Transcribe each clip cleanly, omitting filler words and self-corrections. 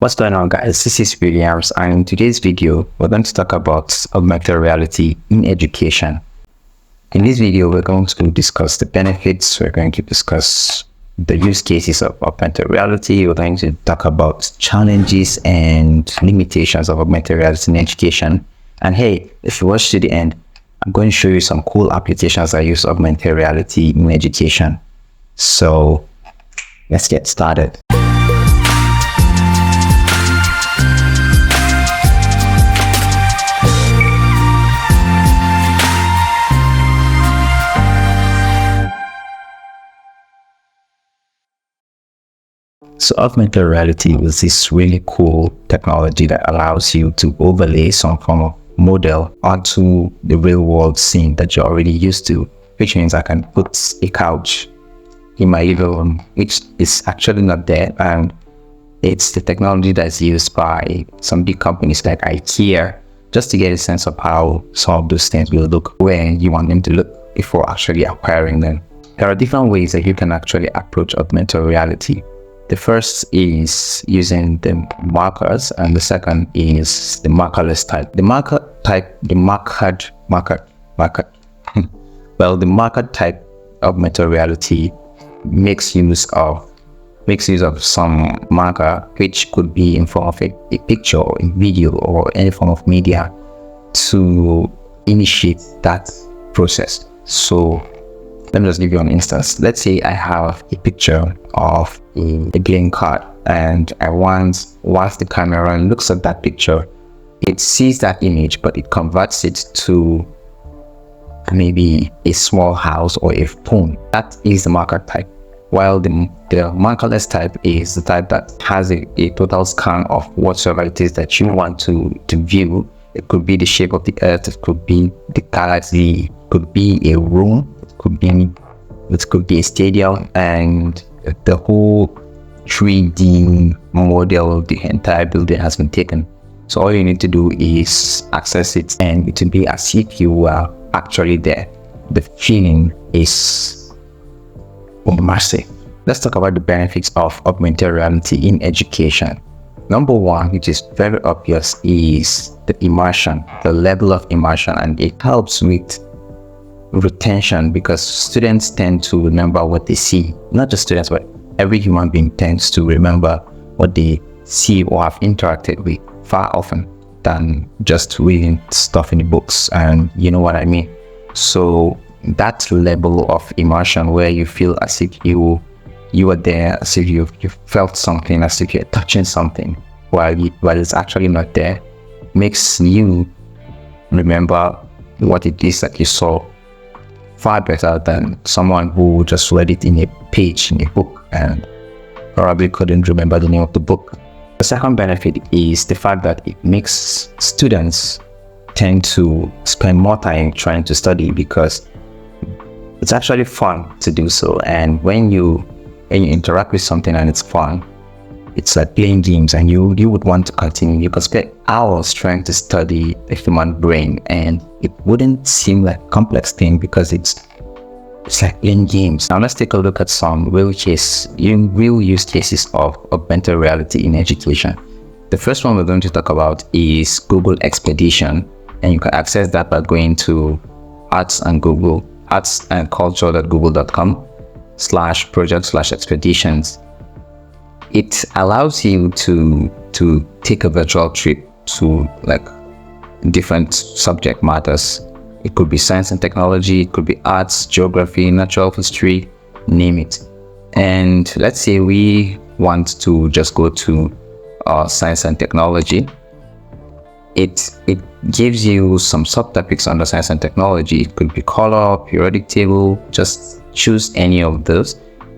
What's going on, guys? This is Williams, and in today's video, we're going to talk about augmented reality in education. In this video, we're going to discuss the benefits, we're going to discuss the use cases of augmented reality, we're going to talk about challenges and limitations of augmented reality in education. And hey, if you watch to the end, I'm going to show you some cool applications that use augmented reality in education. So let's get started. So augmented reality is this really cool technology that allows you to overlay some form of model onto the real world scene that you're already used to, which means I can put a couch in my living room, which is actually not there. And it's the technology that's used by some big companies like IKEA, just to get a sense of how some of those things will look when you want them to look before actually acquiring them. There are different ways that you can actually approach augmented reality. The first is using the markers, and the second is the markerless type. The marker type augmented reality makes use of some marker, which could be in form of a picture or a video or any form of media, to initiate that process. So let me just give you an instance. Let's say I have a picture of a playing card, and I want, whilst the camera looks at that picture, it sees that image, but it converts it to maybe a small house or a phone. That is the marker type. While the markerless type is the type that has a total scan of whatsoever it is that you want to view. It could be the shape of the earth, it could be the galaxy, it could be a room, it could be a stadium, and the whole 3D model of the entire building has been taken. So all you need to do is access it, and it will be as if you were actually there. The feeling is immersive. Let's talk about the benefits of augmented reality in education. Number one, which is very obvious, is the immersion, the level of immersion, and it helps with retention because students tend to remember what they see. Not just students, but every human being tends to remember what they see or have interacted with far often than just reading stuff in the books, and you know what I mean. So that level of immersion where you feel as if you are there, as if you felt something, as if you're touching something while it's actually not there, makes you remember what it is that you saw far better than someone who just read it in a page in a book and probably couldn't remember the name of the book. The second benefit is the fact that it makes students tend to spend more time trying to study because it's actually fun to do so. And when you interact with something and it's fun, it's like playing games, and you would want to continue. You could spend hours trying to study the human brain, and it wouldn't seem like a complex thing because it's like playing games. Now let's take a look at some real use cases of augmented reality in education. The first one we're going to talk about is Google Expedition, and you can access that by going to artsandculture.google.com/project/expeditions. It allows you to take a virtual trip to like different subject matters. It could be science and technology, it could be arts, geography, natural history, name it. And let's say we want to just go to science and technology. It gives you some subtopics under science and technology. It could be color, periodic table, just choose any of those.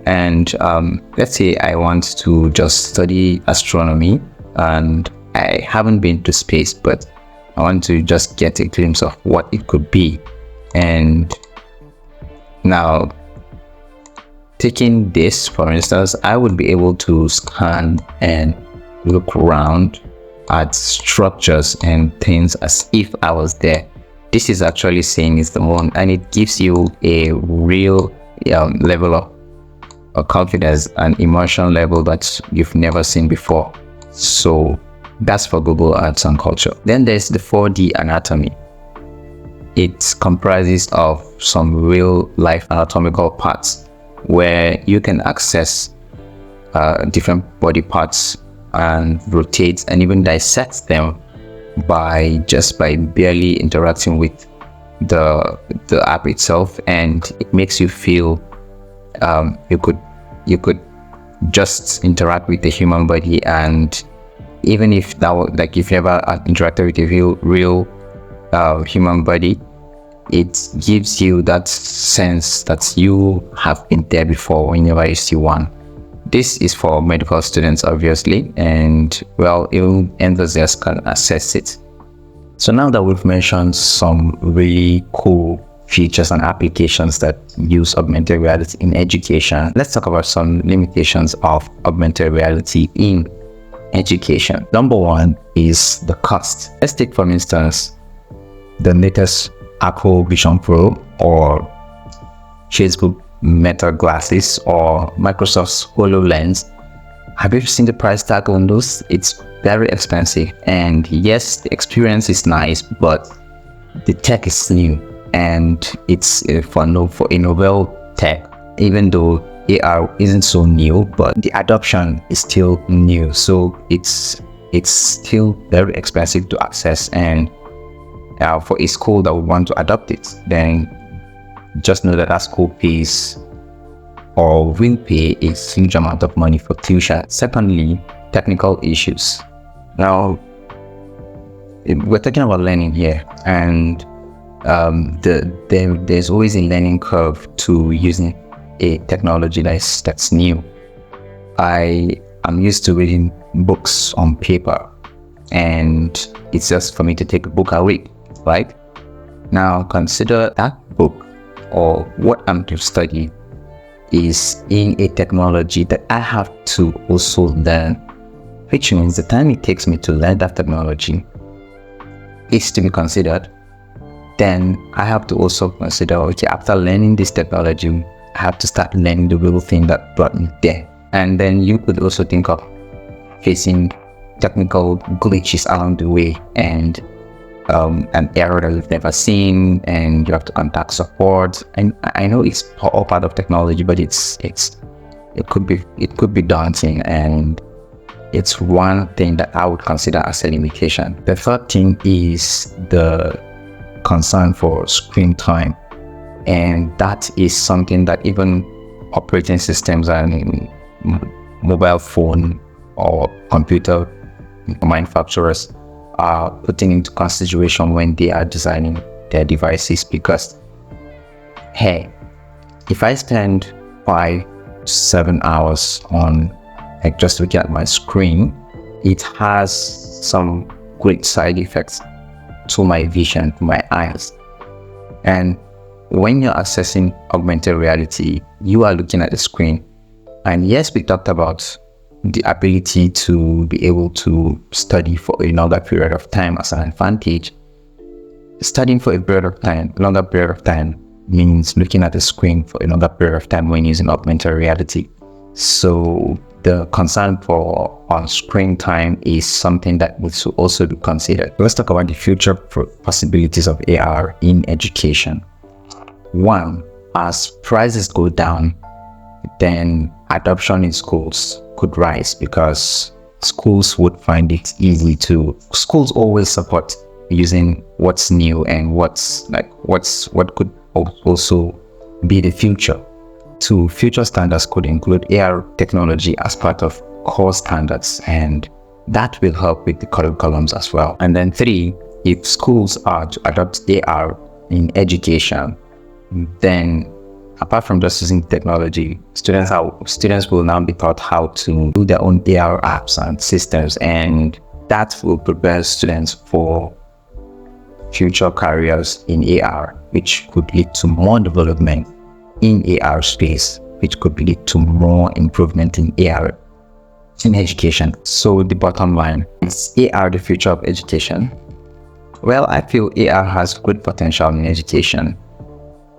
And let's say I want to just study astronomy, and I haven't been to space, but I want to just get a glimpse of what it could be. And now, taking this for instance, I would be able to scan and look around at structures and things as if I was there. This is actually saying it's the moon, and it gives you a real level of confidence and immersion level that you've never seen before. So that's for Google Arts and Culture. Then there's the 4D anatomy. It comprises of some real life anatomical parts where you can access different body parts and rotate and even dissect them by barely interacting with the app itself, and it makes you feel you could just interact with the human body. And even if that was, like, if you ever interacted with a real human body, it gives you that sense that you have been there before whenever you see one. This is for medical students, obviously, and well, enthusiasts can access it. So now that we've mentioned some really cool features and applications that use augmented reality in education, let's talk about some limitations of augmented reality in education. Number one is the cost. Let's take, for instance, the latest Apple Vision Pro or Facebook Meta glasses or Microsoft's HoloLens. Have you seen the price tag on those? It's very expensive, and yes, the experience is nice, but the tech is new, and it's for a novel tech. Even though AR isn't so new, but the adoption is still new, so it's still very expensive to access. And for a school that would want to adopt it, then just know that school pays or will pay a huge amount of money for tuition. Secondly, technical issues. Now, we're talking about learning here, and there's always a learning curve to using a technology that's new. I am used to reading books on paper, and it's just for me to take a book a week, right? Now consider that book or what I'm to study is in a technology that I have to also learn, which means the time it takes me to learn that technology is to be considered. Then I have to also consider, okay, after learning this technology, I have to start learning the real thing that brought me there. And then you could also think of facing technical glitches along the way, and an error that you've never seen, and you have to contact support. And I know it's all part of technology, but it could be daunting, and it's one thing that I would consider as a limitation. The third thing is the concern for screen time, and that is something that even operating systems and mobile phone or computer manufacturers are putting into consideration when they are designing their devices. Because hey, if I spend 5-7 hours on just looking at my screen, it has some great side effects to my vision, to my eyes. And when you're accessing augmented reality, you are looking at the screen. And yes, we talked about the ability to be able to study for a longer period of time as an advantage. Studying for a longer period of time means looking at the screen for a longer period of time when using augmented reality. So the concern for on-screen time is something that would also be considered. Let's talk about the future possibilities of AR in education. One, as prices go down, then adoption in schools could rise, because schools would find it easy to. Schools always support using what's new and what could also be the future. Two, future standards could include AR technology as part of core standards, and that will help with the curriculums as well. And then three, if schools are to adopt AR in education, then apart from just using technology, students will now be taught how to do their own AR apps and systems, and that will prepare students for future careers in AR, which could lead to more development in AR space, which could lead to more improvement in AR in education. So the bottom line, is AR the future of education? Well, I feel AR has good potential in education,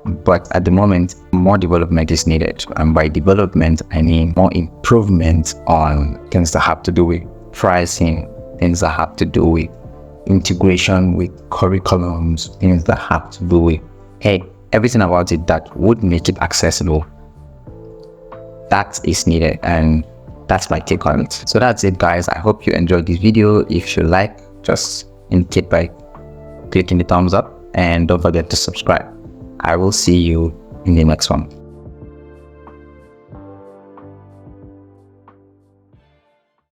but at the moment, more development is needed. And by development, I mean more improvement on things that have to do with pricing, things that have to do with integration with curriculums, things that have to do with, hey, everything about it that would make it accessible. That is needed, and that's my take on it. So that's it, guys. I hope you enjoyed this video. If you like, just indicate by clicking the thumbs up, and don't forget to subscribe. I will see you in the next one.